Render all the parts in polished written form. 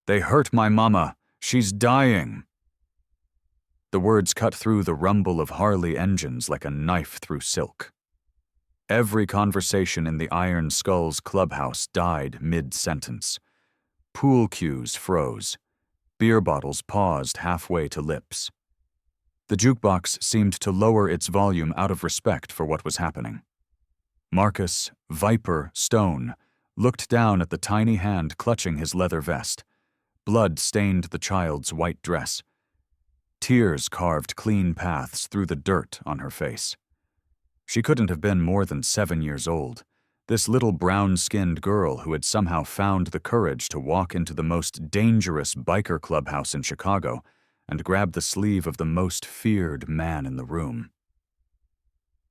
"They hurt my mama. She's dying." The words cut through the rumble of Harley engines like a knife through silk. Every conversation in the Iron Skull's clubhouse died mid-sentence. Pool cues froze. Beer bottles paused halfway to lips. The jukebox seemed to lower its volume out of respect for what was happening. Marcus Viper Stone looked down at the tiny hand clutching his leather vest. Blood stained the child's white dress. Tears carved clean paths through the dirt on her face. She couldn't have been more than 7 years old, this little brown-skinned girl who had somehow found the courage to walk into the most dangerous biker clubhouse in Chicago and grab the sleeve of the most feared man in the room.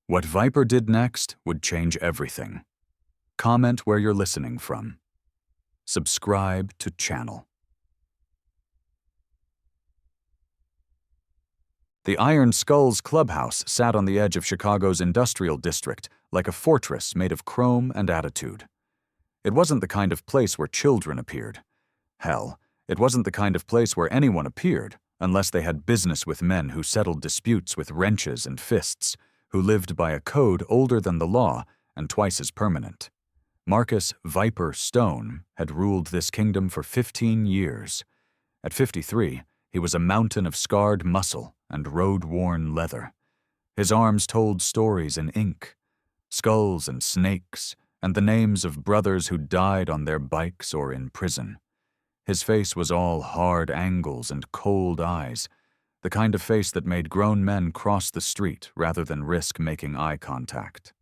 What Viper did next would change everything. Comment where you're listening from. Subscribe to channel. The Iron Skull's clubhouse sat on the edge of Chicago's industrial district like a fortress made of chrome and attitude. It wasn't the kind of place where children appeared. Hell, it wasn't the kind of place where anyone appeared unless they had business with men who settled disputes with wrenches and fists, who lived by a code older than the law and twice as permanent. Marcus Viper Stone had ruled this kingdom for 15 years. At 53, he was a mountain of scarred muscle and road-worn leather. His arms told stories in ink, skulls and snakes, and the names of brothers who died on their bikes or in prison. His face was all hard angles and cold eyes, the kind of face that made grown men cross the street rather than risk making eye contact.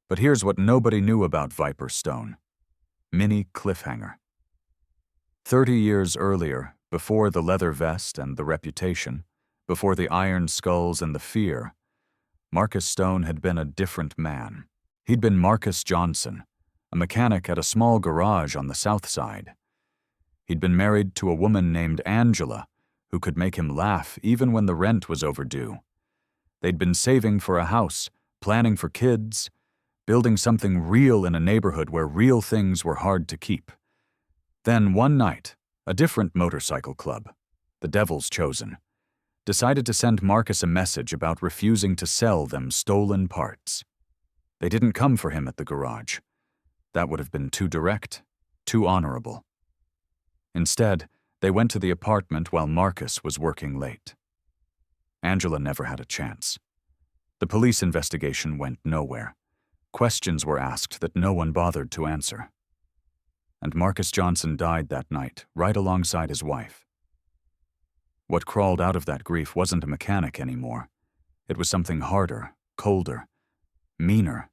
But here's what nobody knew about Viper Stone. Mini cliffhanger. 30 years earlier, before the leather vest and the reputation, before the Iron Skulls and the fear, Marcus Stone had been a different man. He'd been Marcus Johnson, a mechanic at a small garage on the south side. He'd been married to a woman named Angela, who could make him laugh even when the rent was overdue. They'd been saving for a house, planning for kids, building something real in a neighborhood where real things were hard to keep. Then one night, a different motorcycle club, the Devil's Chosen, decided to send Marcus a message about refusing to sell them stolen parts. They didn't come for him at the garage. That would have been too direct, too honorable. Instead, they went to the apartment while Marcus was working late. Angela never had a chance. The police investigation went nowhere. Questions were asked that no one bothered to answer. And Marcus Johnson died that night, right alongside his wife. What crawled out of that grief wasn't a mechanic anymore. It was something harder, colder, meaner.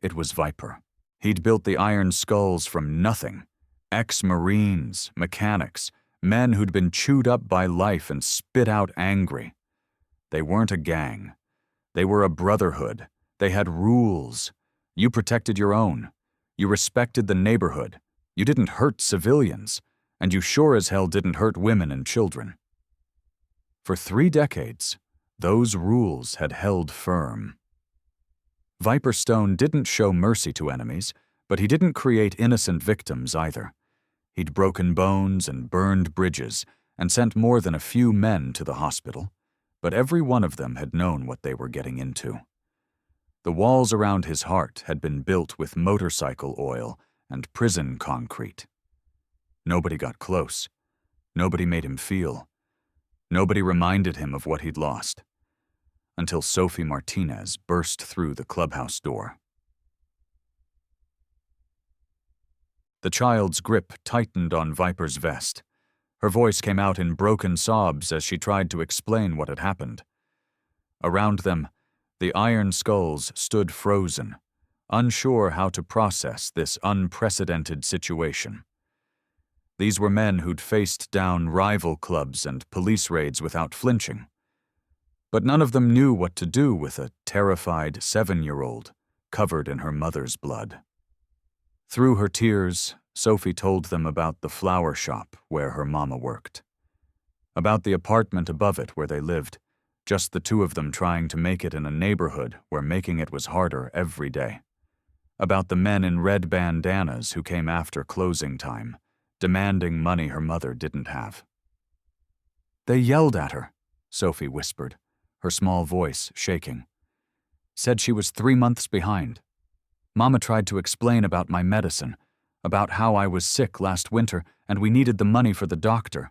It was Viper. He'd built the Iron Skulls from nothing. Ex-Marines, mechanics, men who'd been chewed up by life and spit out angry. They weren't a gang. They were a brotherhood. They had rules. You protected your own. You respected the neighborhood. You didn't hurt civilians. And you sure as hell didn't hurt women and children. For 3 decades, those rules had held firm. Viper Stone didn't show mercy to enemies, but he didn't create innocent victims either. He'd broken bones and burned bridges and sent more than a few men to the hospital, but every one of them had known what they were getting into. The walls around his heart had been built with motorcycle oil and prison concrete. Nobody got close. Nobody made him feel. Nobody reminded him of what he'd lost. Until Sophie Martinez burst through the clubhouse door. The child's grip tightened on Viper's vest. Her voice came out in broken sobs as she tried to explain what had happened. Around them, the Iron Skulls stood frozen, unsure how to process this unprecedented situation. These were men who'd faced down rival clubs and police raids without flinching. But none of them knew what to do with a terrified 7-year-old covered in her mother's blood. Through her tears, Sophie told them about the flower shop where her mama worked. About the apartment above it where they lived, just the two of them trying to make it in a neighborhood where making it was harder every day. About the men in red bandanas who came after closing time, demanding money her mother didn't have. They yelled at her, Sophie whispered, her small voice shaking. Said she was 3 months behind. Mama tried to explain about my medicine, about how I was sick last winter and we needed the money for the doctor.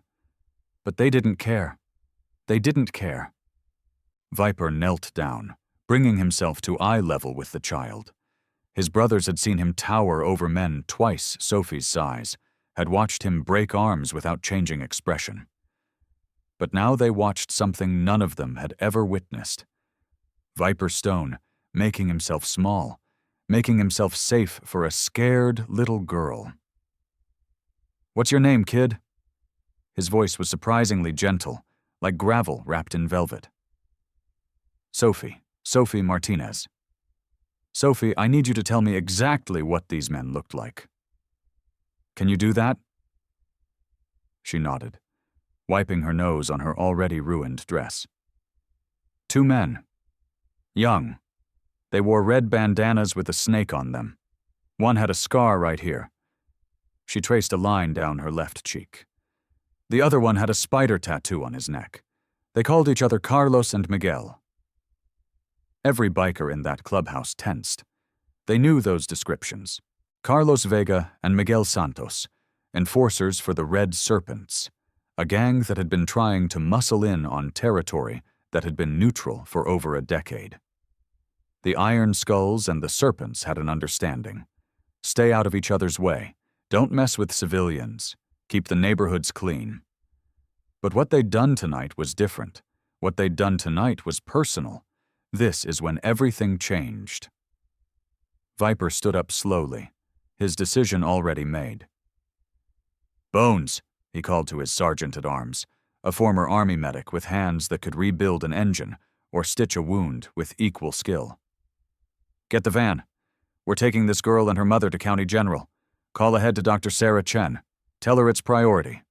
But they didn't care. They didn't care. Viper knelt down, bringing himself to eye level with the child. His brothers had seen him tower over men twice Sophie's size, had watched him break arms without changing expression. But now they watched something none of them had ever witnessed. Viper Stone, making himself small, making himself safe for a scared little girl. "What's your name, kid?" His voice was surprisingly gentle, like gravel wrapped in velvet. Sophie Martinez. Sophie, I need you to tell me exactly what these men looked like. Can you do that? She nodded, wiping her nose on her already ruined dress. 2 men. Young. They wore red bandanas with a snake on them. One had a scar right here. She traced a line down her left cheek. The other one had a spider tattoo on his neck. They called each other Carlos and Miguel. Every biker in that clubhouse tensed. They knew those descriptions. Carlos Vega and Miguel Santos, enforcers for the Red Serpents, a gang that had been trying to muscle in on territory that had been neutral for over a decade. The Iron Skulls and the Serpents had an understanding. Stay out of each other's way. Don't mess with civilians. Keep the neighborhoods clean. But what they'd done tonight was different. What they'd done tonight was personal. This is when everything changed. Viper stood up slowly, his decision already made. "Bones," he called to his sergeant-at-arms, a former army medic with hands that could rebuild an engine or stitch a wound with equal skill. "Get the van. We're taking this girl and her mother to County General. Call ahead to Dr. Sarah Chen. Tell her it's priority."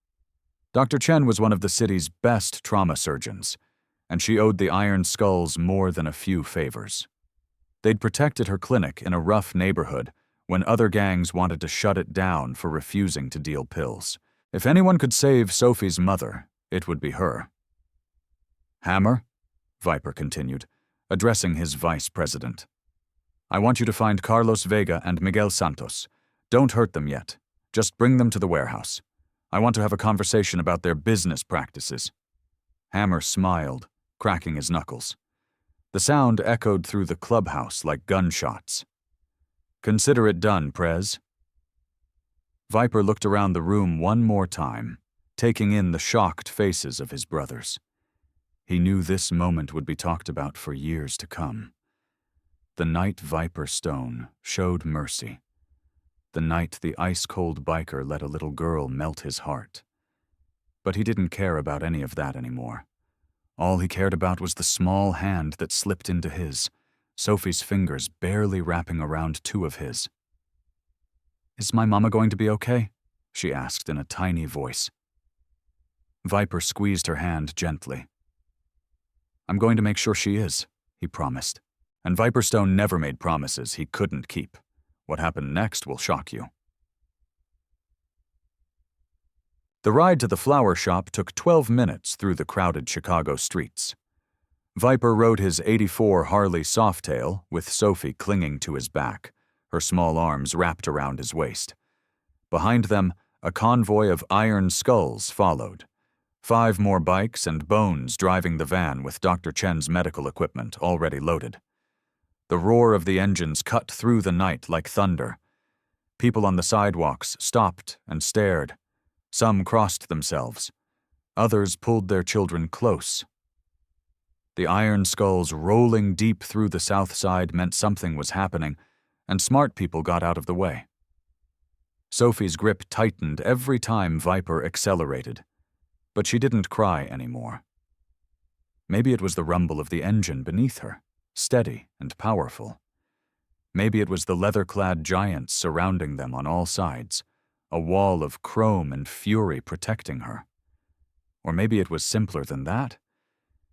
Dr. Chen was one of the city's best trauma surgeons, and she owed the Iron Skulls more than a few favors. They'd protected her clinic in a rough neighborhood when other gangs wanted to shut it down for refusing to deal pills. If anyone could save Sophie's mother, it would be her. "Hammer," Viper continued, addressing his vice president. "I want you to find Carlos Vega and Miguel Santos. Don't hurt them yet. Just bring them to the warehouse. I want to have a conversation about their business practices." Hammer smiled, cracking his knuckles. The sound echoed through the clubhouse like gunshots. "Consider it done, Prez." Viper looked around the room one more time, taking in the shocked faces of his brothers. He knew this moment would be talked about for years to come. The night Viper Stone showed mercy. The night the ice-cold biker let a little girl melt his heart. But he didn't care about any of that anymore. All he cared about was the small hand that slipped into his, Sophie's fingers barely wrapping around 2 of his. "Is my mama going to be okay?" she asked in a tiny voice. Viper squeezed her hand gently. "I'm going to make sure she is," he promised. And Viperstone never made promises he couldn't keep. What happened next will shock you. The ride to the flower shop took 12 minutes through the crowded Chicago streets. Viper rode his '84 Harley Softail with Sophie clinging to his back, her small arms wrapped around his waist. Behind them, a convoy of Iron Skulls followed. 5 more bikes and Bones driving the van with Dr. Chen's medical equipment already loaded. The roar of the engines cut through the night like thunder. People on the sidewalks stopped and stared. Some crossed themselves. Others pulled their children close. The Iron Skulls rolling deep through the south side meant something was happening, and smart people got out of the way. Sophie's grip tightened every time Viper accelerated, but she didn't cry anymore. Maybe it was the rumble of the engine beneath her, steady and powerful. Maybe it was the leather-clad giants surrounding them on all sides, a wall of chrome and fury protecting her. Or maybe it was simpler than that.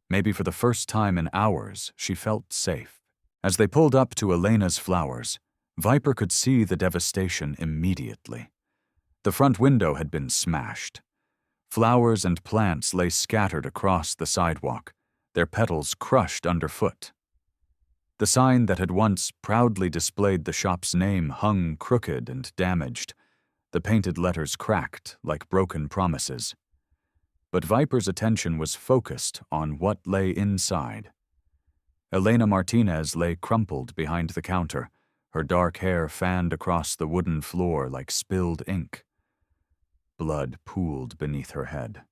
Maybe for the first time in hours, she felt safe. As they pulled up to Elena's flowers, Viper could see the devastation immediately. The front window had been smashed. Flowers and plants lay scattered across the sidewalk, their petals crushed underfoot. The sign that had once proudly displayed the shop's name hung crooked and damaged, the painted letters cracked like broken promises. But Viper's attention was focused on what lay inside. Elena Martinez lay crumpled behind the counter, her dark hair fanned across the wooden floor like spilled ink. Blood pooled beneath her head.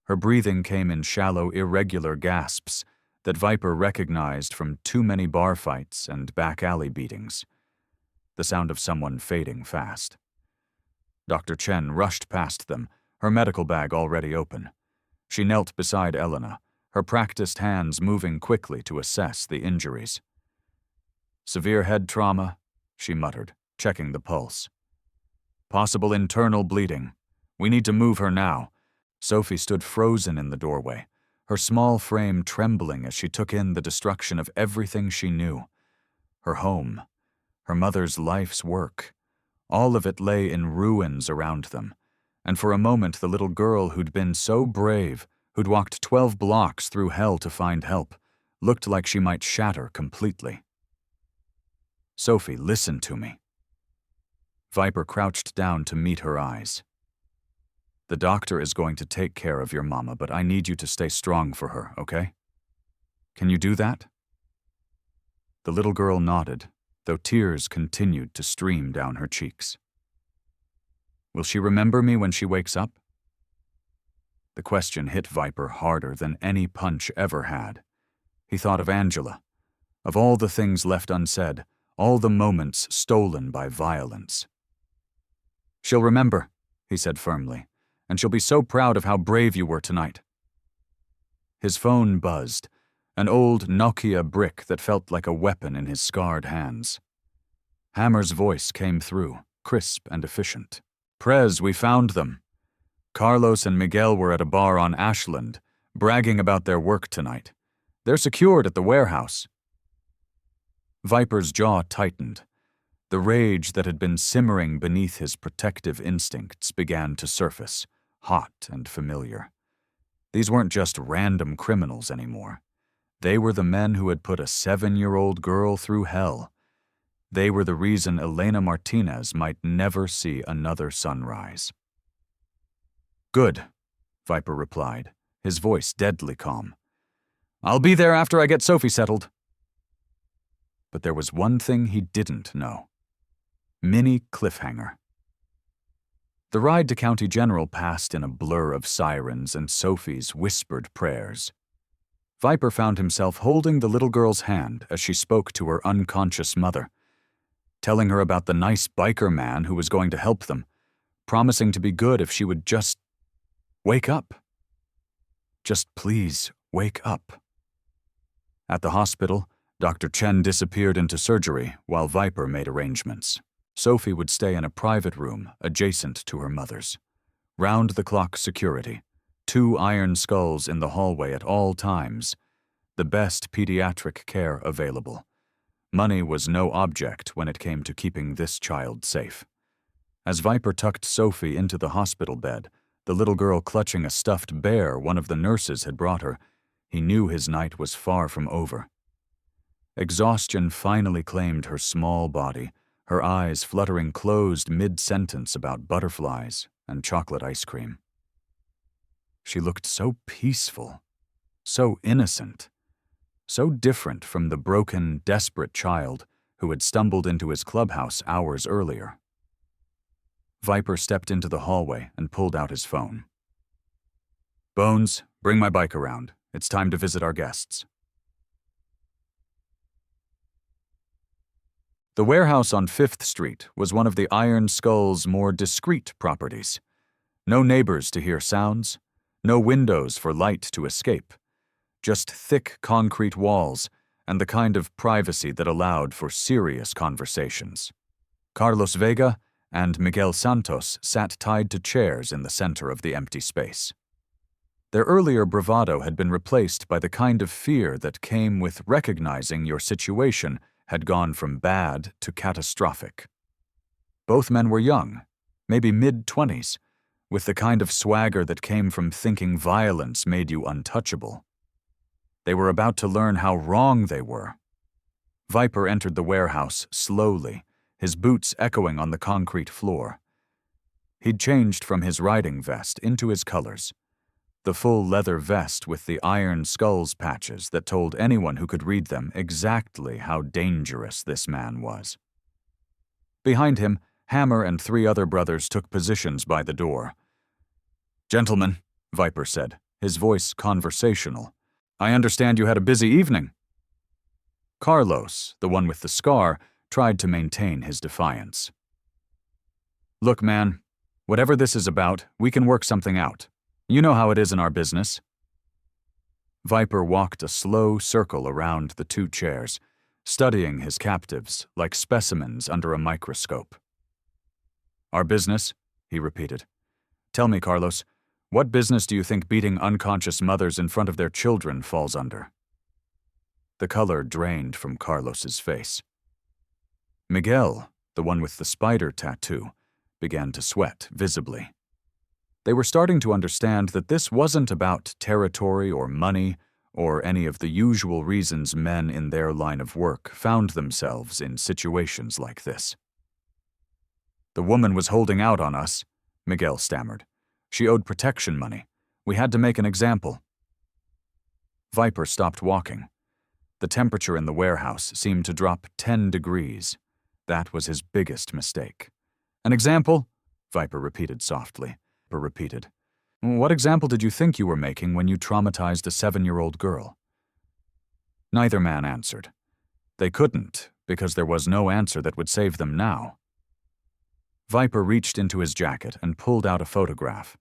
Her breathing came in shallow, irregular gasps that Viper recognized from too many bar fights and back alley beatings. The sound of someone fading fast. Dr. Chen rushed past them, her medical bag already open. She knelt beside Elena, her practiced hands moving quickly to assess the injuries. "Severe head trauma," she muttered, checking the pulse. "Possible internal bleeding. We need to move her now." Sophie stood frozen in the doorway, her small frame trembling as she took in the destruction of everything she knew. Her home, her mother's life's work, all of it lay in ruins around them, and for a moment the little girl who'd been so brave, who'd walked 12 blocks through hell to find help, looked like she might shatter completely. "Sophie, listen to me." Viper crouched down to meet her eyes. "The doctor is going to take care of your mama, but I need you to stay strong for her, okay? Can you do that?" The little girl nodded, though tears continued to stream down her cheeks. "Will she remember me when she wakes up?" The question hit Viper harder than any punch ever had. He thought of Angela, of all the things left unsaid, all the moments stolen by violence. "She'll remember," he said firmly, "and she'll be so proud of how brave you were tonight." His phone buzzed, an old Nokia brick that felt like a weapon in his scarred hands. Hammer's voice came through, crisp and efficient. "Prez, we found them. Carlos and Miguel were at a bar on Ashland, bragging about their work tonight. They're secured at the warehouse." Viper's jaw tightened. The rage that had been simmering beneath his protective instincts began to surface, hot and familiar. These weren't just random criminals anymore. They were the men who had put a 7-year-old girl through hell. They were the reason Elena Martinez might never see another sunrise. "Good," Viper replied, his voice deadly calm. "I'll be there after I get Sophie settled." But there was one thing he didn't know. Mini cliffhanger. The ride to County General passed in a blur of sirens and Sophie's whispered prayers. Viper found himself holding the little girl's hand as she spoke to her unconscious mother, telling her about the nice biker man who was going to help them, promising to be good if she would just wake up. Just please wake up. At the hospital, Dr. Chen disappeared into surgery while Viper made arrangements. Sophie would stay in a private room adjacent to her mother's. Round-the-clock security, 2 iron skulls in the hallway at all times, the best pediatric care available. Money was no object when it came to keeping this child safe. As Viper tucked Sophie into the hospital bed, the little girl clutching a stuffed bear one of the nurses had brought her, he knew his night was far from over. Exhaustion finally claimed her small body, her eyes fluttering closed mid-sentence about butterflies and chocolate ice cream. She looked so peaceful, so innocent, so different from the broken, desperate child who had stumbled into his clubhouse hours earlier. Viper stepped into the hallway and pulled out his phone. "Bones, bring my bike around. It's time to visit our guests." The warehouse on 5th Street was one of the Iron Skull's more discreet properties. No neighbors to hear sounds, no windows for light to escape, just thick concrete walls and the kind of privacy that allowed for serious conversations. Carlos Vega and Miguel Santos sat tied to chairs in the center of the empty space. Their earlier bravado had been replaced by the kind of fear that came with recognizing your situation had gone from bad to catastrophic. Both men were young, maybe mid-20s, with the kind of swagger that came from thinking violence made you untouchable. They were about to learn how wrong they were. Viper entered the warehouse slowly, his boots echoing on the concrete floor. He'd changed from his riding vest into his colors, the full leather vest with the iron skulls patches that told anyone who could read them exactly how dangerous this man was. Behind him, Hammer and 3 other brothers took positions by the door. "Gentlemen," Viper said, his voice conversational, "I understand you had a busy evening." Carlos, the one with the scar, tried to maintain his defiance. "Look, man, whatever this is about, we can work something out. You know how it is in our business." Viper walked a slow circle around the 2 chairs, studying his captives like specimens under a microscope. "Our business?" he repeated. "Tell me, Carlos, what business do you think beating unconscious mothers in front of their children falls under?" The color drained from Carlos's face. Miguel, the one with the spider tattoo, began to sweat visibly. They were starting to understand that this wasn't about territory or money or any of the usual reasons men in their line of work found themselves in situations like this. "The woman was holding out on us," Miguel stammered. "She owed protection money. We had to make an example." Viper stopped walking. The temperature in the warehouse seemed to drop 10 degrees. That was his biggest mistake. "An example?" Viper repeated softly. "What example did you think you were making when you traumatized a 7-year-old girl?" Neither man answered. They couldn't, because there was no answer that would save them now. Viper reached into his jacket and pulled out a photograph.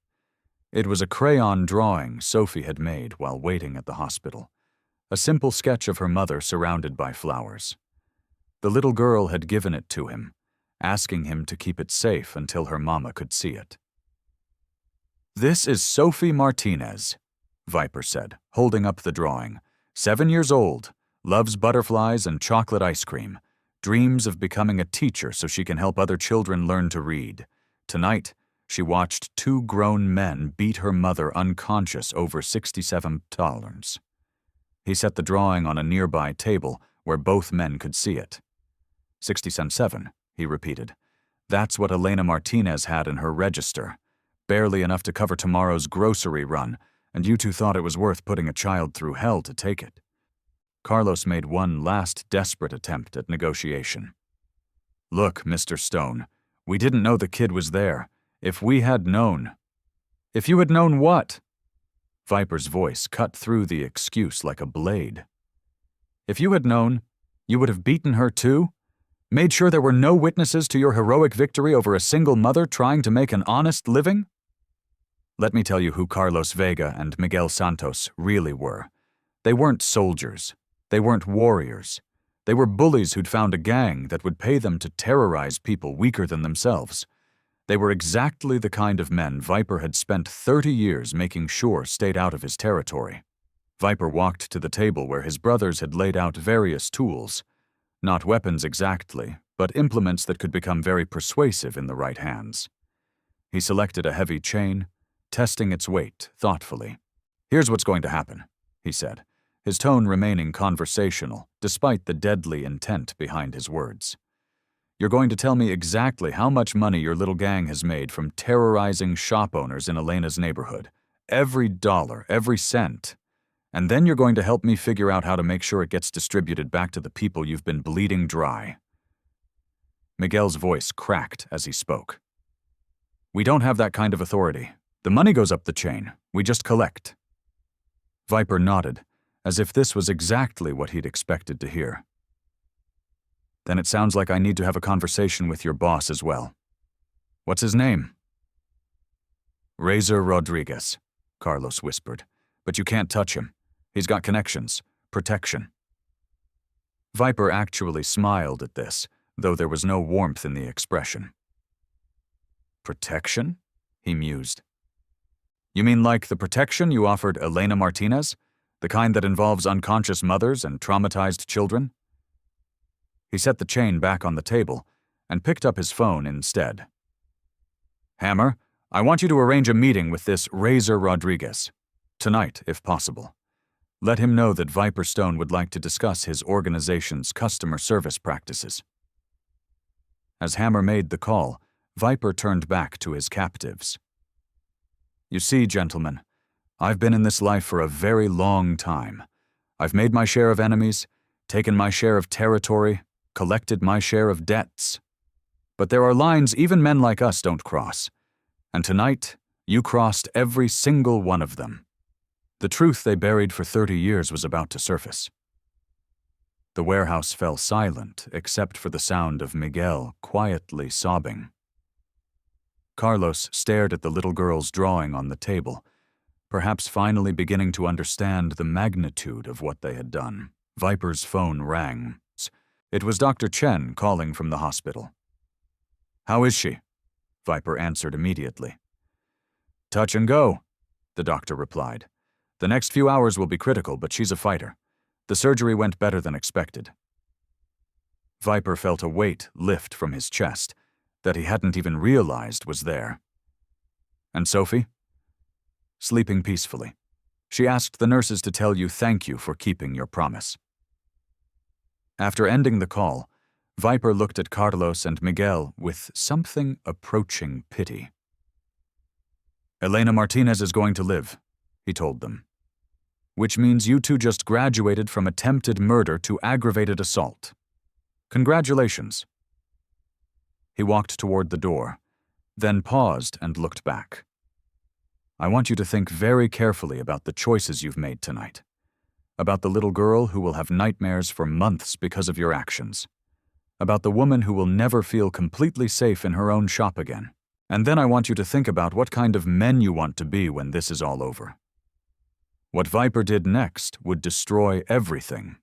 It was a crayon drawing Sophie had made while waiting at the hospital, a simple sketch of her mother surrounded by flowers. The little girl had given it to him, asking him to keep it safe until her mama could see it. "This is Sophie Martinez," Viper said, holding up the drawing. 7 years old, loves butterflies and chocolate ice cream, dreams of becoming a teacher so she can help other children learn to read. Tonight, she watched 2 grown men beat her mother unconscious over $67. He set the drawing on a nearby table where both men could see it. 67, he repeated. That's what Elena Martinez had in her register. Barely enough to cover tomorrow's grocery run, and you 2 thought it was worth putting a child through hell to take it. Carlos made one last desperate attempt at negotiation. "Look, Mr. Stone, we didn't know the kid was there. If we had known..." "If you had known what?" Viper's voice cut through the excuse like a blade. "If you had known, you would have beaten her too? Made sure there were no witnesses to your heroic victory over a single mother trying to make an honest living?" Let me tell you who Carlos Vega and Miguel Santos really were. They weren't soldiers. They weren't warriors. They were bullies who'd found a gang that would pay them to terrorize people weaker than themselves. They were exactly the kind of men Viper had spent 30 years making sure stayed out of his territory. Viper walked to the table where his brothers had laid out various tools. Not weapons exactly, but implements that could become very persuasive in the right hands. He selected a heavy chain, testing its weight thoughtfully. "Here's what's going to happen," he said, his tone remaining conversational despite the deadly intent behind his words. "You're going to tell me exactly how much money your little gang has made from terrorizing shop owners in Elena's neighborhood. Every dollar, every cent. And then you're going to help me figure out how to make sure it gets distributed back to the people you've been bleeding dry." Miguel's voice cracked as he spoke. "We don't have that kind of authority. The money goes up the chain. We just collect." Viper nodded, as if this was exactly what he'd expected to hear. "Then it sounds like I need to have a conversation with your boss as well. What's his name?" "Razor Rodriguez," Carlos whispered. "But you can't touch him. He's got connections. Protection." Viper actually smiled at this, though there was no warmth in the expression. "Protection?" he mused. "You mean like the protection you offered Elena Martinez? The kind that involves unconscious mothers and traumatized children?" He set the chain back on the table and picked up his phone instead. Hammer, I want you to arrange a meeting with this Razor Rodriguez. Tonight, if possible. Let him know that Viper Stone would like to discuss his organization's customer service practices. As Hammer made the call, Viper turned back to his captives. You see, gentlemen, I've been in this life for a very long time. I've made my share of enemies, taken my share of territory, collected my share of debts. But there are lines even men like us don't cross. And tonight, you crossed every single one of them. The truth they buried for 30 years was about to surface. The warehouse fell silent except for the sound of Miguel quietly sobbing. Carlos stared at the little girl's drawing on the table, perhaps finally beginning to understand the magnitude of what they had done. Viper's phone rang. It was Dr. Chen calling from the hospital. How is she? Viper answered immediately. Touch and go, the doctor replied. The next few hours will be critical, but she's a fighter. The surgery went better than expected. Viper felt a weight lift from his chest that he hadn't even realized was there. And Sophie? Sleeping peacefully. She asked the nurses to tell you thank you for keeping your promise. After ending the call, Viper looked at Carlos and Miguel with something approaching pity. Elena Martinez is going to live, he told them. Which means you two just graduated from attempted murder to aggravated assault. Congratulations. He walked toward the door, then paused and looked back. I want you to think very carefully about the choices you've made tonight. About the little girl who will have nightmares for months because of your actions. About the woman who will never feel completely safe in her own shop again. And then I want you to think about what kind of men you want to be when this is all over. What Viper did next would destroy everything.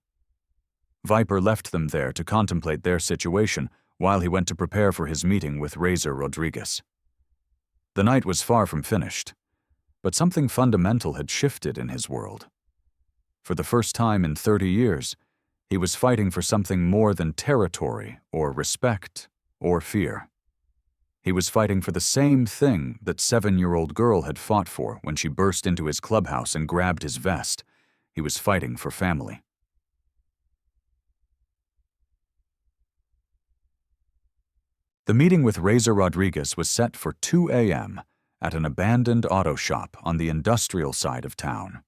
Viper left them there to contemplate their situation while he went to prepare for his meeting with Razor Rodriguez. The night was far from finished, but something fundamental had shifted in his world. For the first time in 30 years, he was fighting for something more than territory or respect or fear. He was fighting for the same thing that 7-year-old girl had fought for when she burst into his clubhouse and grabbed his vest. He was fighting for family. The meeting with Razor Rodriguez was set for 2 a.m. at an abandoned auto shop on the industrial side of town.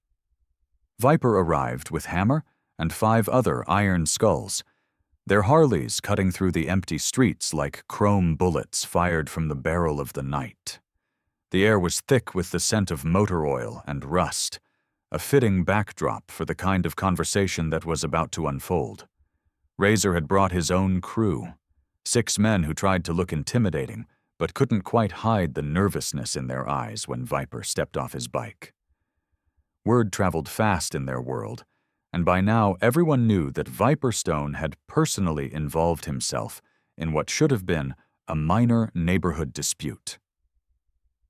Viper arrived with Hammer and 5 other iron skulls, their Harleys cutting through the empty streets like chrome bullets fired from the barrel of the night. The air was thick with the scent of motor oil and rust, a fitting backdrop for the kind of conversation that was about to unfold. Razor had brought his own crew, 6 men who tried to look intimidating, but couldn't quite hide the nervousness in their eyes when Viper stepped off his bike. Word traveled fast in their world, and by now everyone knew that Viper Stone had personally involved himself in what should have been a minor neighborhood dispute.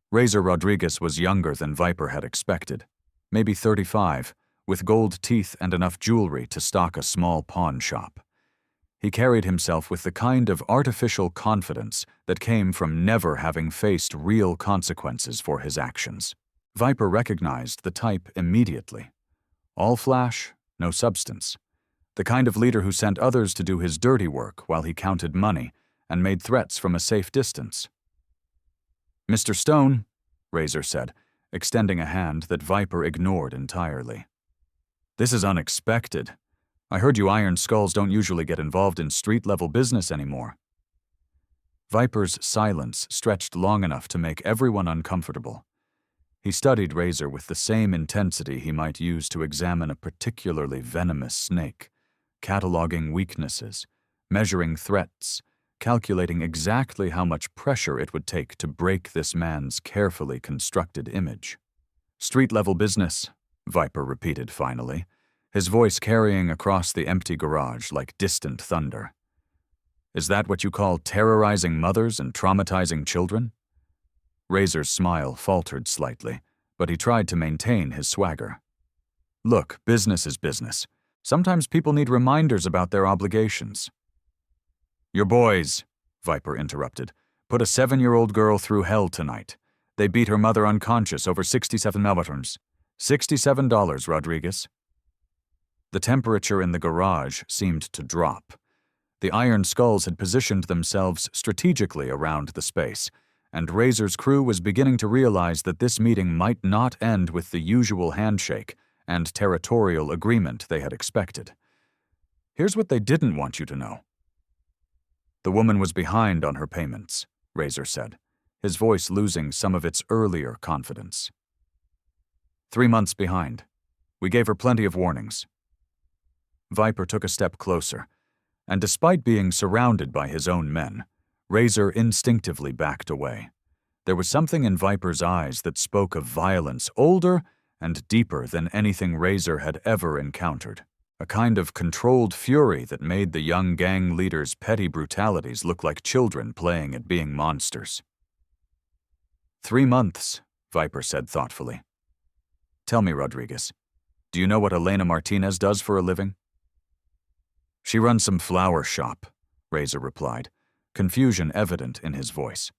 Razor Rodriguez was younger than Viper had expected, maybe 35, with gold teeth and enough jewelry to stock a small pawn shop. He carried himself with the kind of artificial confidence that came from never having faced real consequences for his actions. Viper recognized the type immediately. All flash, no substance. The kind of leader who sent others to do his dirty work while he counted money and made threats from a safe distance. Mr. Stone, Razor said, extending a hand that Viper ignored entirely. This is unexpected. I heard you Iron Skulls don't usually get involved in street-level business anymore. Viper's silence stretched long enough to make everyone uncomfortable. He studied Razor with the same intensity he might use to examine a particularly venomous snake, cataloging weaknesses, measuring threats, calculating exactly how much pressure it would take to break this man's carefully constructed image. Street-level business, Viper repeated finally, his voice carrying across the empty garage like distant thunder. Is that what you call terrorizing mothers and traumatizing children? Razor's smile faltered slightly, but he tried to maintain his swagger. Look, business is business. Sometimes people need reminders about their obligations. Your boys, Viper interrupted, Put a 7-year-old girl through hell tonight. They beat her mother unconscious over 67 millimeters. $67, Rodriguez. The temperature in the garage seemed to drop. The iron skulls had positioned themselves strategically around the space, and Razor's crew was beginning to realize that this meeting might not end with the usual handshake and territorial agreement they had expected. Here's what they didn't want you to know. The woman was behind on her payments, Razor said, his voice losing some of its earlier confidence. 3 months behind. We gave her plenty of warnings. Viper took a step closer, and despite being surrounded by his own men, Razor instinctively backed away. There was something in Viper's eyes that spoke of violence older and deeper than anything Razor had ever encountered, a kind of controlled fury that made the young gang leader's petty brutalities look like children playing at being monsters. 3 months, Viper said thoughtfully. Tell me, Rodriguez, do you know what Elena Martinez does for a living? She runs some flower shop, Razor replied, confusion evident in his voice.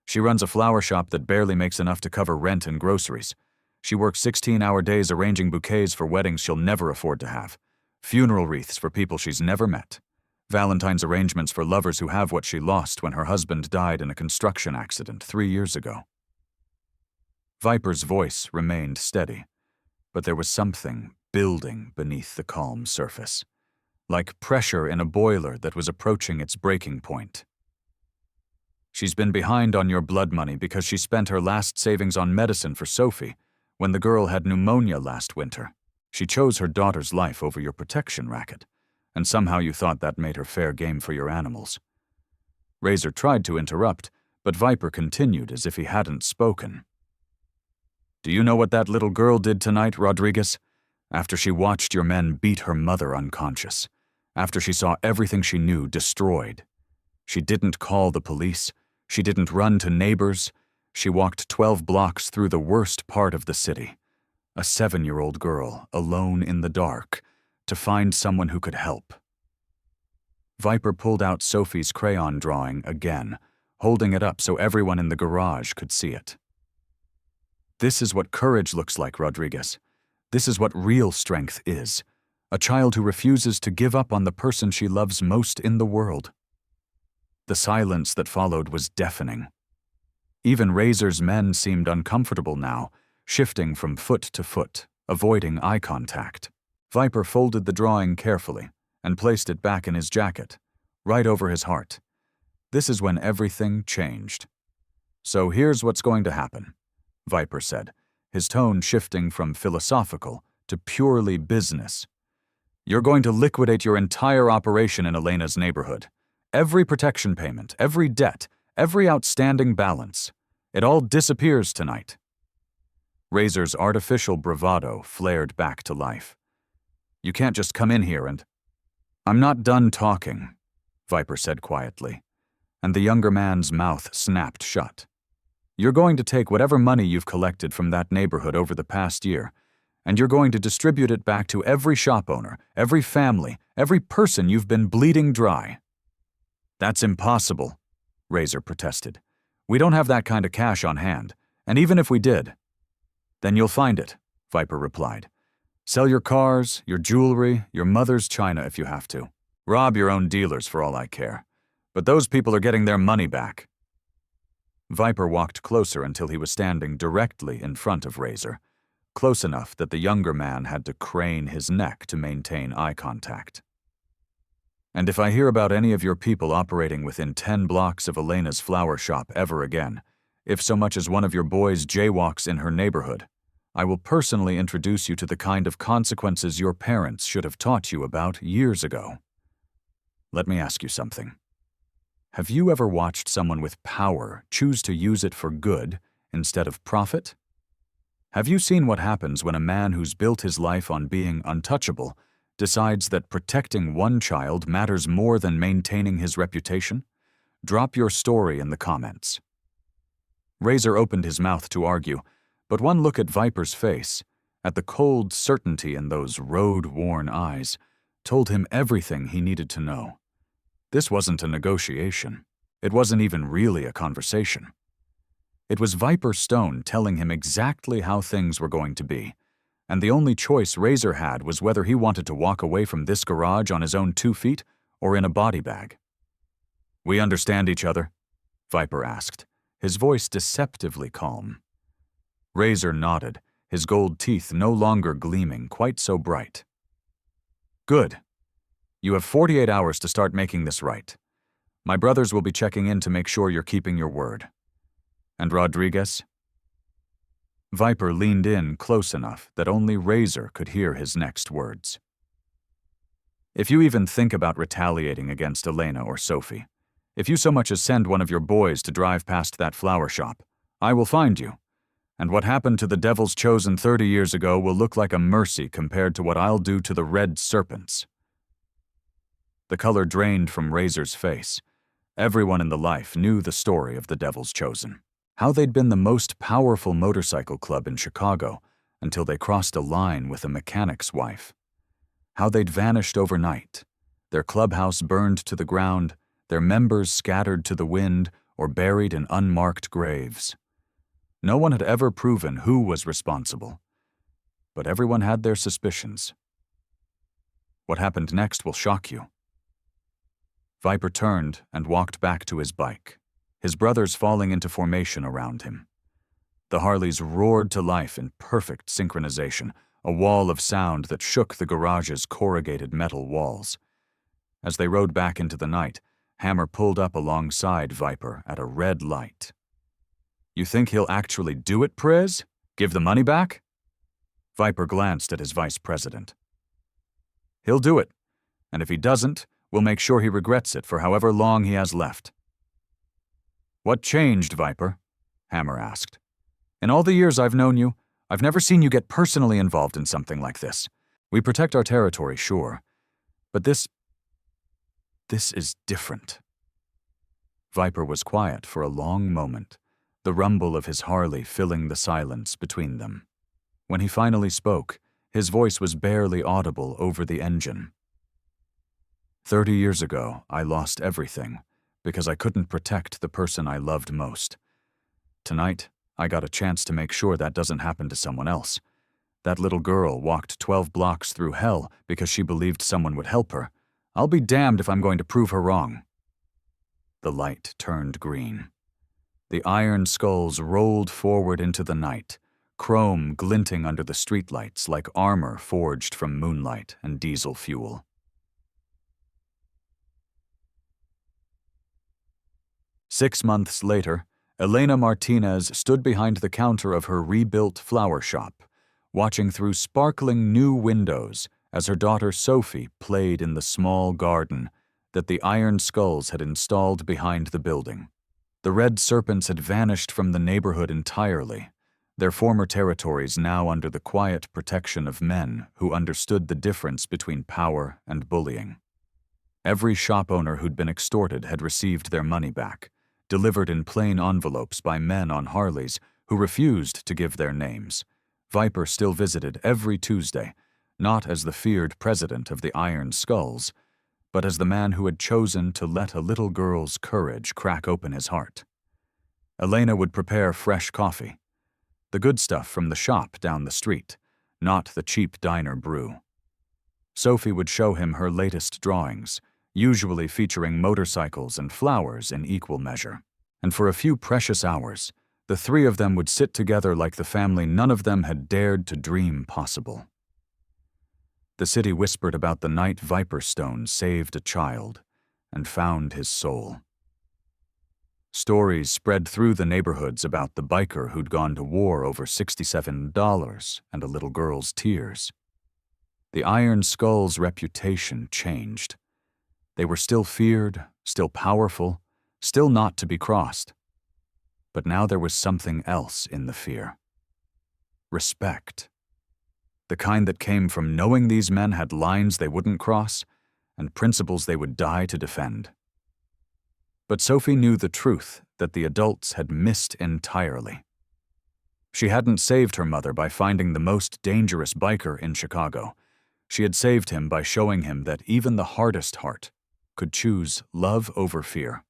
She runs a flower shop that barely makes enough to cover rent and groceries. She works 16-hour days arranging bouquets for weddings she'll never afford to have, funeral wreaths for people she's never met, Valentine's arrangements for lovers who have what she lost when her husband died in a construction accident 3 years ago. Viper's voice remained steady, but there was something building beneath the calm surface, like pressure in a boiler that was approaching its breaking point. She's been behind on your blood money because she spent her last savings on medicine for Sophie when the girl had pneumonia last winter. She chose her daughter's life over your protection racket, and somehow you thought that made her fair game for your animals. Razor tried to interrupt, but Viper continued as if he hadn't spoken. Do you know what that little girl did tonight, Rodriguez? After she watched your men beat her mother unconscious, after she saw everything she knew destroyed. She didn't call the police. She didn't run to neighbors. She walked 12 blocks through the worst part of the city, a 7-year-old girl alone in the dark, to find someone who could help. Viper pulled out Sophie's crayon drawing again, holding it up so everyone in the garage could see it. This is what courage looks like, Rodriguez. This is what real strength is. A child who refuses to give up on the person she loves most in the world. The silence that followed was deafening. Even Razor's men seemed uncomfortable now, shifting from foot to foot, avoiding eye contact. Viper folded the drawing carefully and placed it back in his jacket, right over his heart. This is when everything changed. So here's what's going to happen, Viper said, his tone shifting from philosophical to purely business. You're going to liquidate your entire operation in Elena's neighborhood. Every protection payment, every debt, every outstanding balance. It all disappears tonight. Razor's artificial bravado flared back to life. You can't just come in here and... I'm not done talking, Viper said quietly, and the younger man's mouth snapped shut. You're going to take whatever money you've collected from that neighborhood over the past year, and you're going to distribute it back to every shop owner, every family, every person you've been bleeding dry. That's impossible, Razor protested. We don't have that kind of cash on hand, and even if we did, then you'll find it, Viper replied. Sell your cars, your jewelry, your mother's china if you have to. Rob your own dealers for all I care. But those people are getting their money back. Viper walked closer until he was standing directly in front of Razor, close enough that the younger man had to crane his neck to maintain eye contact. And if I hear about any of your people operating within 10 blocks of Elena's flower shop ever again, if so much as one of your boys jaywalks in her neighborhood, I will personally introduce you to the kind of consequences your parents should have taught you about years ago. Let me ask you something. Have you ever watched someone with power choose to use it for good instead of profit? Have you seen what happens when a man who's built his life on being untouchable decides that protecting one child matters more than maintaining his reputation? Drop your story in the comments. Razor opened his mouth to argue, but one look at Viper's face, at the cold certainty in those road-worn eyes, told him everything he needed to know. This wasn't a negotiation. It wasn't even really a conversation. It was Viper Stone telling him exactly how things were going to be, and the only choice Razor had was whether he wanted to walk away from this garage on his own 2 feet or in a body bag. "We understand each other?" Viper asked, his voice deceptively calm. Razor nodded, his gold teeth no longer gleaming quite so bright. "Good. You have 48 hours to start making this right. My brothers will be checking in to make sure you're keeping your word. And Rodriguez?" Viper leaned in close enough that only Razor could hear his next words. "If you even think about retaliating against Elena or Sophie, if you so much as send one of your boys to drive past that flower shop, I will find you. And what happened to the Devil's Chosen 30 years ago will look like a mercy compared to what I'll do to the Red Serpents." The color drained from Razor's face. Everyone in the life knew the story of the Devil's Chosen. How they'd been the most powerful motorcycle club in Chicago until they crossed a line with a mechanic's wife. How they'd vanished overnight, their clubhouse burned to the ground, their members scattered to the wind or buried in unmarked graves. No one had ever proven who was responsible, but everyone had their suspicions. What happened next will shock you. Viper turned and walked back to his bike, his brothers falling into formation around him. The Harleys roared to life in perfect synchronization, a wall of sound that shook the garage's corrugated metal walls. As they rode back into the night, Hammer pulled up alongside Viper at a red light. "You think he'll actually do it, Prez? Give the money back?" Viper glanced at his vice president. "He'll do it, and if he doesn't, we'll make sure he regrets it for however long he has left." "What changed, Viper?" Hammer asked. "In all the years I've known you, I've never seen you get personally involved in something like this. We protect our territory, sure, but this is different." Viper was quiet for a long moment, the rumble of his Harley filling the silence between them. When he finally spoke, his voice was barely audible over the engine. 30 years ago, I lost everything because I couldn't protect the person I loved most. Tonight, I got a chance to make sure that doesn't happen to someone else. That little girl walked 12 blocks through hell because she believed someone would help her. I'll be damned if I'm going to prove her wrong." The light turned green. The iron skulls rolled forward into the night, chrome glinting under the streetlights like armor forged from moonlight and diesel fuel. Six months later, Elena Martinez stood behind the counter of her rebuilt flower shop, watching through sparkling new windows as her daughter Sophie played in the small garden that the iron skulls had installed behind the building. The Red Serpents had vanished from the neighborhood entirely, their former territories now under the quiet protection of men who understood the difference between power and bullying. Every shop owner who'd been extorted had received their money back, delivered in plain envelopes by men on Harleys who refused to give their names. Viper still visited every Tuesday, not as the feared president of the Iron Skulls, but as the man who had chosen to let a little girl's courage crack open his heart. Elena would prepare fresh coffee, the good stuff from the shop down the street, not the cheap diner brew. Sophie would show him her latest drawings, usually featuring motorcycles and flowers in equal measure. And for a few precious hours, the three of them would sit together like the family none of them had dared to dream possible. The city whispered about the night Viper Stone saved a child and found his soul. Stories spread through the neighborhoods about the biker who'd gone to war over $67 and a little girl's tears. The Iron Skull's reputation changed. They were still feared, still powerful, still not to be crossed. But now there was something else in the fear. Respect. The kind that came from knowing these men had lines they wouldn't cross and principles they would die to defend. But Sophie knew the truth that the adults had missed entirely. She hadn't saved her mother by finding the most dangerous biker in Chicago. She had saved him by showing him that even the hardest heart could choose love over fear.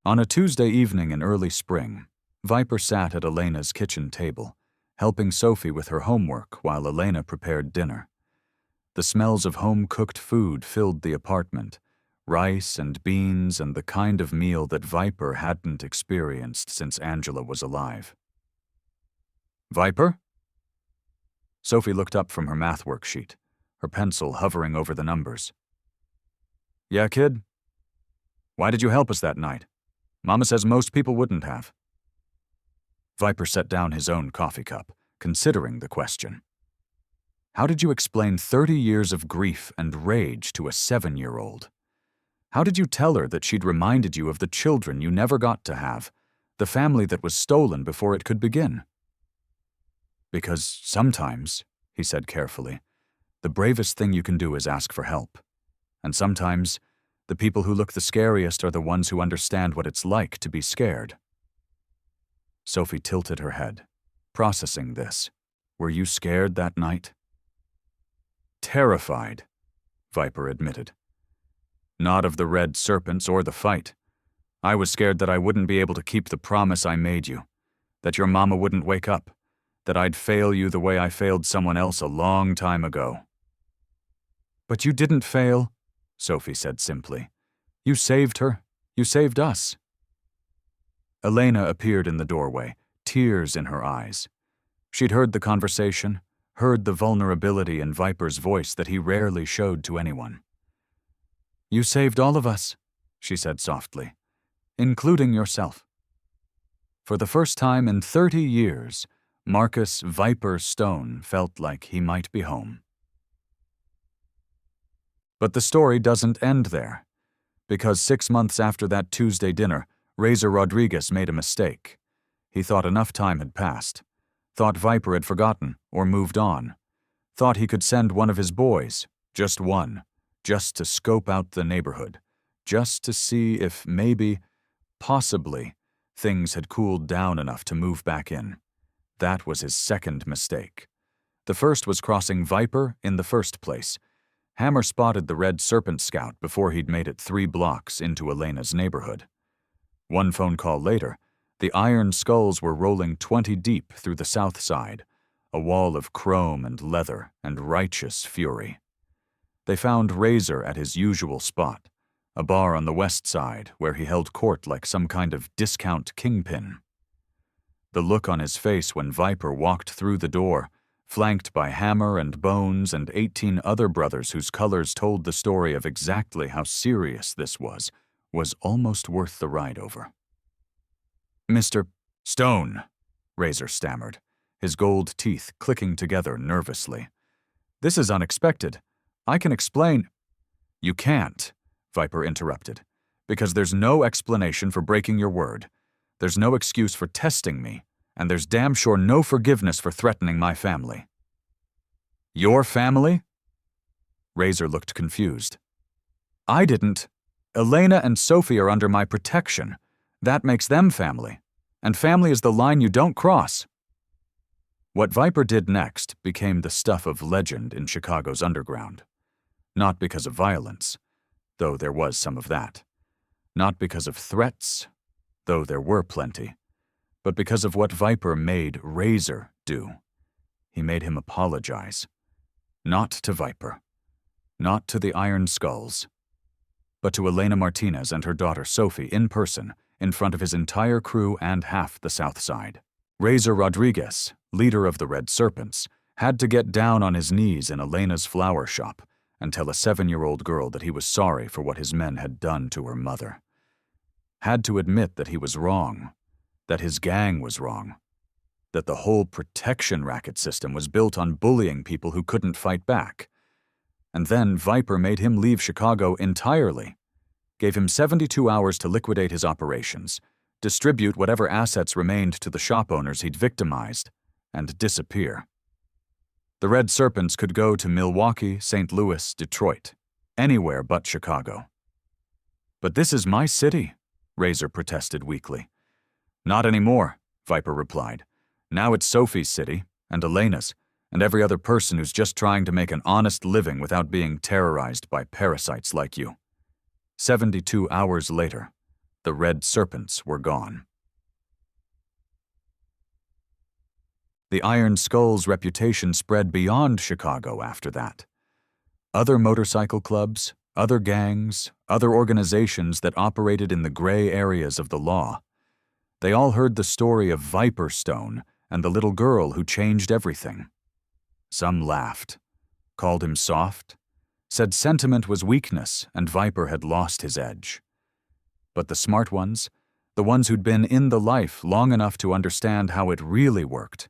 On a Tuesday evening in early spring, Viper sat at Elena's kitchen table, helping Sophie with her homework while Elena prepared dinner. The smells of home-cooked food filled the apartment, rice and beans and the kind of meal that Viper hadn't experienced since Angela was alive. "Viper?" Sophie looked up from her math worksheet, her pencil hovering over the numbers. "Yeah, kid? Why did you help us that night? Mama says most people wouldn't have." Viper set down his own coffee cup, considering the question. How did you explain 30 years of grief and rage to a 7-year-old? How did you tell her that she'd reminded you of the children you never got to have, the family that was stolen before it could begin? "Because sometimes," he said carefully, "the bravest thing you can do is ask for help. And sometimes, the people who look the scariest are the ones who understand what it's like to be scared." Sophie tilted her head, processing this. "Were you scared that night?" "Terrified," Viper admitted. "Not of the red serpents or the fight. I was scared that I wouldn't be able to keep the promise I made you, that your mama wouldn't wake up, that I'd fail you the way I failed someone else a long time ago." "But you didn't fail," Sophie said simply. "You saved her. You saved us." Elena appeared in the doorway, tears in her eyes. She'd heard the conversation, heard the vulnerability in Viper's voice that he rarely showed to anyone. "You saved all of us," she said softly, "including yourself." For the first time in 30 years, Marcus Viper Stone felt like he might be home. But the story doesn't end there, because 6 months after that Tuesday dinner, Razor Rodriguez made a mistake. He thought enough time had passed, thought Viper had forgotten or moved on, thought he could send one of his boys, just one, just to scope out the neighborhood, just to see if maybe, possibly, things had cooled down enough to move back in. That was his second mistake. The first was crossing Viper in the first place. Hammer spotted the Red Serpent Scout before he'd made it 3 blocks into Elena's neighborhood. One phone call later, the Iron Skulls were rolling 20 deep through the south side, a wall of chrome and leather and righteous fury. They found Razor at his usual spot, a bar on the west side where he held court like some kind of discount kingpin. The look on his face when Viper walked through the door, flanked by Hammer and Bones and 18 other brothers whose colors told the story of exactly how serious this was almost worth the ride over. "Mr. Stone," Razor stammered, his gold teeth clicking together nervously. "This is unexpected. I can explain—" "You can't," Viper interrupted, "because there's no explanation for breaking your word. There's no excuse for testing me, and there's damn sure no forgiveness for threatening my family." "Your family?" Razor looked confused. "I didn't. Elena and Sophie are under my protection. That makes them family. And family is the line you don't cross." What Viper did next became the stuff of legend in Chicago's underground. Not because of violence, though there was some of that. Not because of threats, though there were plenty. But because of what Viper made Razor do. He made him apologize. Not to Viper. Not to the Iron Skulls. But to Elena Martinez and her daughter Sophie in person, in front of his entire crew and half the South Side. Razor Rodriguez, leader of the Red Serpents, had to get down on his knees in Elena's flower shop and tell a 7-year-old girl that he was sorry for what his men had done to her mother. Had to admit that he was wrong, that his gang was wrong, that the whole protection racket system was built on bullying people who couldn't fight back. And then Viper made him leave Chicago entirely, gave him 72 hours to liquidate his operations, distribute whatever assets remained to the shop owners he'd victimized, and disappear. The Red Serpents could go to Milwaukee, St. Louis, Detroit, anywhere but Chicago. "But this is my city," Razor protested weakly. "Not anymore," Viper replied. "Now it's Sophie's city, and Elena's, and every other person who's just trying to make an honest living without being terrorized by parasites like you." 72 hours later, The red serpents were gone. The Iron Skull's reputation spread beyond Chicago after that. Other motorcycle clubs, other gangs, other organizations that operated in the gray areas of the law. They all heard the story of Viper Stone and the little girl who changed everything. Some laughed, called him soft, said sentiment was weakness and Viper had lost his edge. But the smart ones, the ones who'd been in the life long enough to understand how it really worked,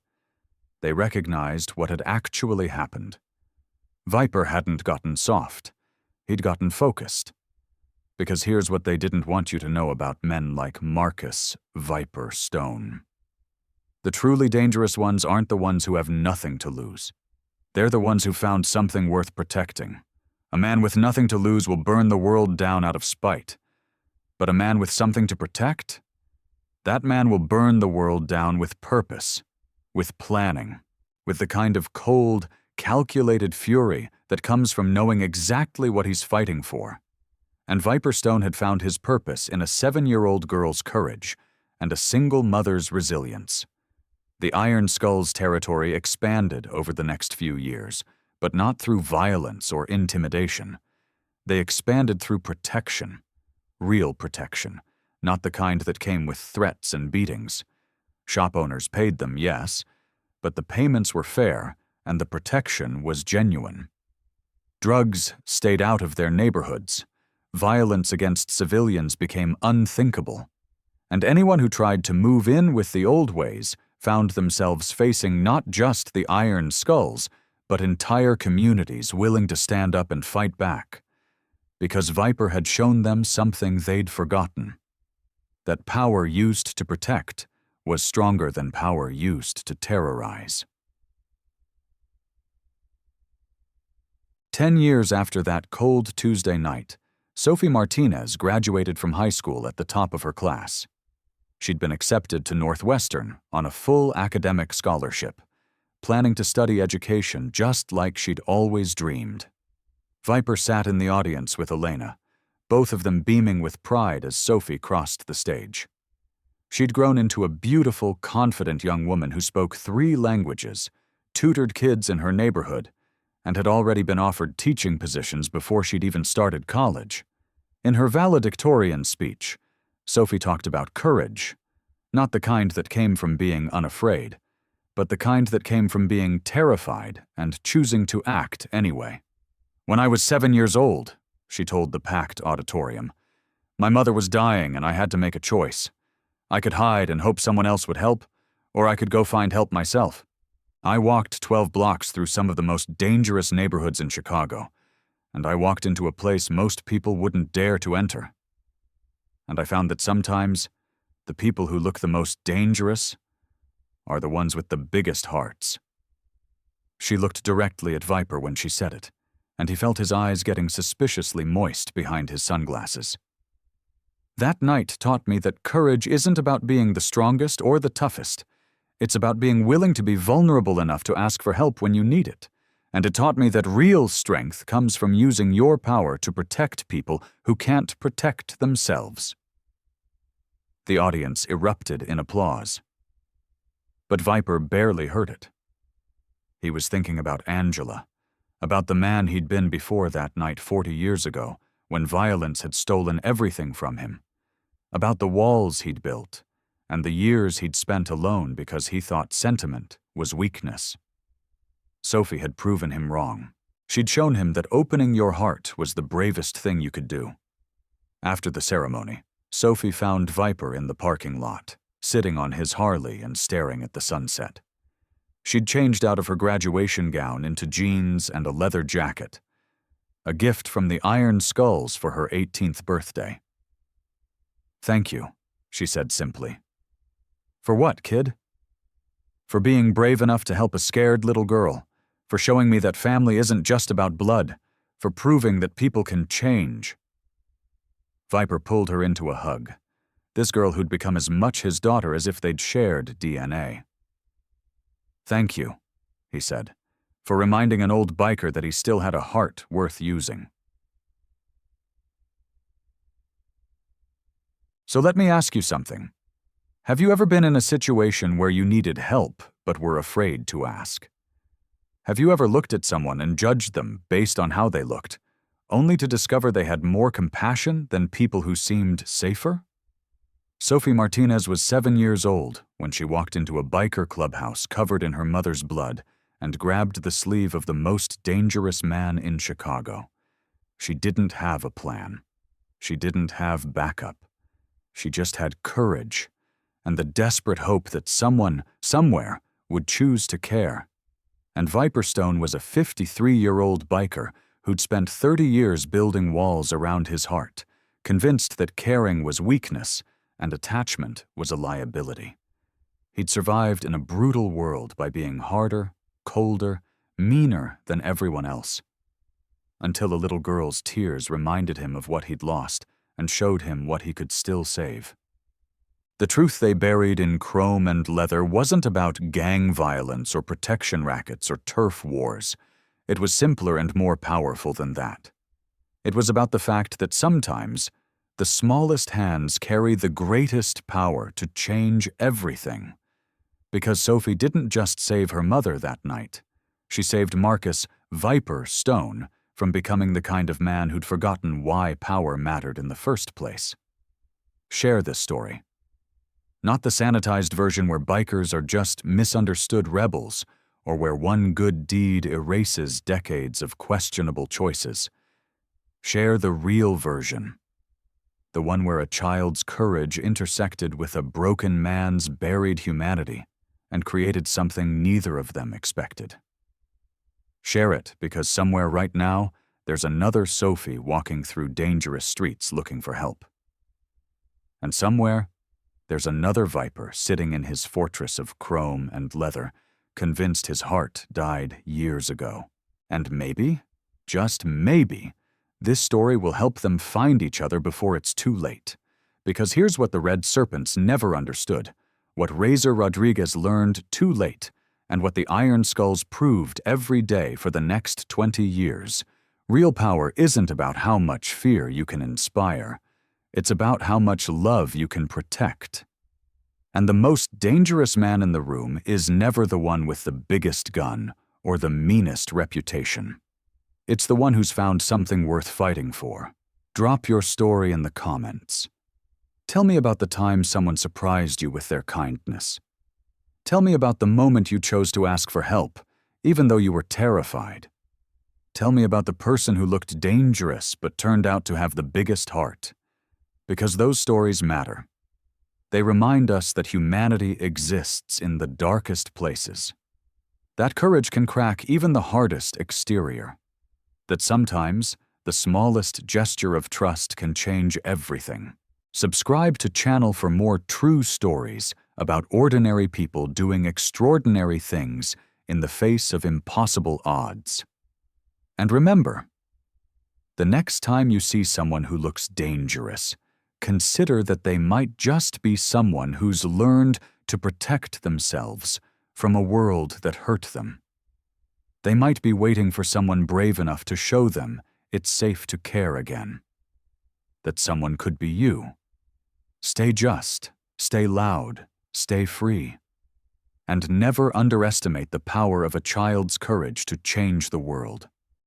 they recognized what had actually happened. Viper hadn't gotten soft. He'd gotten focused. Because here's what they didn't want you to know about men like Marcus Viper Stone. The truly dangerous ones aren't the ones who have nothing to lose. They're the ones who found something worth protecting. A man with nothing to lose will burn the world down out of spite. But a man with something to protect? That man will burn the world down with purpose, with planning, with the kind of cold, calculated fury that comes from knowing exactly what he's fighting for. And Viper Stone had found his purpose in a 7-year-old girl's courage and a single mother's resilience. The Iron Skull's territory expanded over the next few years, but not through violence or intimidation. They expanded through protection, real protection, not the kind that came with threats and beatings. Shop owners paid them, yes, but the payments were fair and the protection was genuine. Drugs stayed out of their neighborhoods. Violence against civilians became unthinkable. And anyone who tried to move in with the old ways found themselves facing not just the Iron Skulls, but entire communities willing to stand up and fight back. Because Viper had shown them something they'd forgotten. That power used to protect was stronger than power used to terrorize. 10 years after that cold Tuesday night, Sophie Martinez graduated from high school at the top of her class. She'd been accepted to Northwestern on a full academic scholarship, planning to study education just like she'd always dreamed. Viper sat in the audience with Elena, both of them beaming with pride as Sophie crossed the stage. She'd grown into a beautiful, confident young woman who spoke 3 languages, tutored kids in her neighborhood, and had already been offered teaching positions before she'd even started college. In her valedictorian speech, Sophie talked about courage, not the kind that came from being unafraid, but the kind that came from being terrified and choosing to act anyway. "When I was 7 years old," she told the packed auditorium, "my mother was dying and I had to make a choice. I could hide and hope someone else would help, or I could go find help myself. I walked 12 blocks through some of the most dangerous neighborhoods in Chicago, and I walked into a place most people wouldn't dare to enter. And I found that sometimes the people who look the most dangerous are the ones with the biggest hearts." She looked directly at Viper when she said it, and he felt his eyes getting suspiciously moist behind his sunglasses. "That night taught me that courage isn't about being the strongest or the toughest. It's about being willing to be vulnerable enough to ask for help when you need it. And it taught me that real strength comes from using your power to protect people who can't protect themselves." The audience erupted in applause. But Viper barely heard it. He was thinking about Angela, about the man he'd been before that night 40 years ago, when violence had stolen everything from him, about the walls he'd built, and the years he'd spent alone because he thought sentiment was weakness. Sophie had proven him wrong. She'd shown him that opening your heart was the bravest thing you could do. After the ceremony, Sophie found Viper in the parking lot, sitting on his Harley and staring at the sunset. She'd changed out of her graduation gown into jeans and a leather jacket, a gift from the Iron Skulls for her 18th birthday. "Thank you," she said simply. "For what, kid?" "For being brave enough to help a scared little girl, for showing me that family isn't just about blood, for proving that people can change." Viper pulled her into a hug, this girl who'd become as much his daughter as if they'd shared DNA. "Thank you," he said, "for reminding an old biker that he still had a heart worth using." So let me ask you something. Have you ever been in a situation where you needed help but were afraid to ask? Have you ever looked at someone and judged them based on how they looked, only to discover they had more compassion than people who seemed safer? Sophie Martinez was 7 years old when she walked into a biker clubhouse covered in her mother's blood and grabbed the sleeve of the most dangerous man in Chicago. She didn't have a plan. She didn't have backup. She just had courage and the desperate hope that someone, somewhere, would choose to care. And Viperstone was a 53-year-old biker who'd spent 30 years building walls around his heart, convinced that caring was weakness and attachment was a liability. He'd survived in a brutal world by being harder, colder, meaner than everyone else. Until a little girl's tears reminded him of what he'd lost and showed him what he could still save. The truth they buried in chrome and leather wasn't about gang violence or protection rackets or turf wars. It was simpler and more powerful than that. It was about the fact that sometimes the smallest hands carry the greatest power to change everything. Because Sophie didn't just save her mother that night. She saved Marcus Viper Stone from becoming the kind of man who'd forgotten why power mattered in the first place. Share this story. Not the sanitized version where bikers are just misunderstood rebels, or where one good deed erases decades of questionable choices. Share the real version. The one where a child's courage intersected with a broken man's buried humanity and created something neither of them expected. Share it because somewhere right now, there's another Sophie walking through dangerous streets looking for help. And somewhere, there's another Viper sitting in his fortress of chrome and leather, convinced his heart died years ago. And maybe, just maybe, this story will help them find each other before it's too late. Because here's what the Red Serpents never understood, what Razor Rodriguez learned too late, and what the Iron Skulls proved every day for the next 20 years. Real power isn't about how much fear you can inspire. It's about how much love you can protect. And the most dangerous man in the room is never the one with the biggest gun or the meanest reputation. It's the one who's found something worth fighting for. Drop your story in the comments. Tell me about the time someone surprised you with their kindness. Tell me about the moment you chose to ask for help, even though you were terrified. Tell me about the person who looked dangerous but turned out to have the biggest heart. Because those stories matter. They remind us that humanity exists in the darkest places. That courage can crack even the hardest exterior. That sometimes the smallest gesture of trust can change everything. Subscribe to channel for more true stories about ordinary people doing extraordinary things in the face of impossible odds. And remember, the next time you see someone who looks dangerous, consider that they might just be someone who's learned to protect themselves from a world that hurt them. They might be waiting for someone brave enough to show them it's safe to care again. That someone could be you. Stay just, stay loud, stay free. And never underestimate the power of a child's courage to change the world.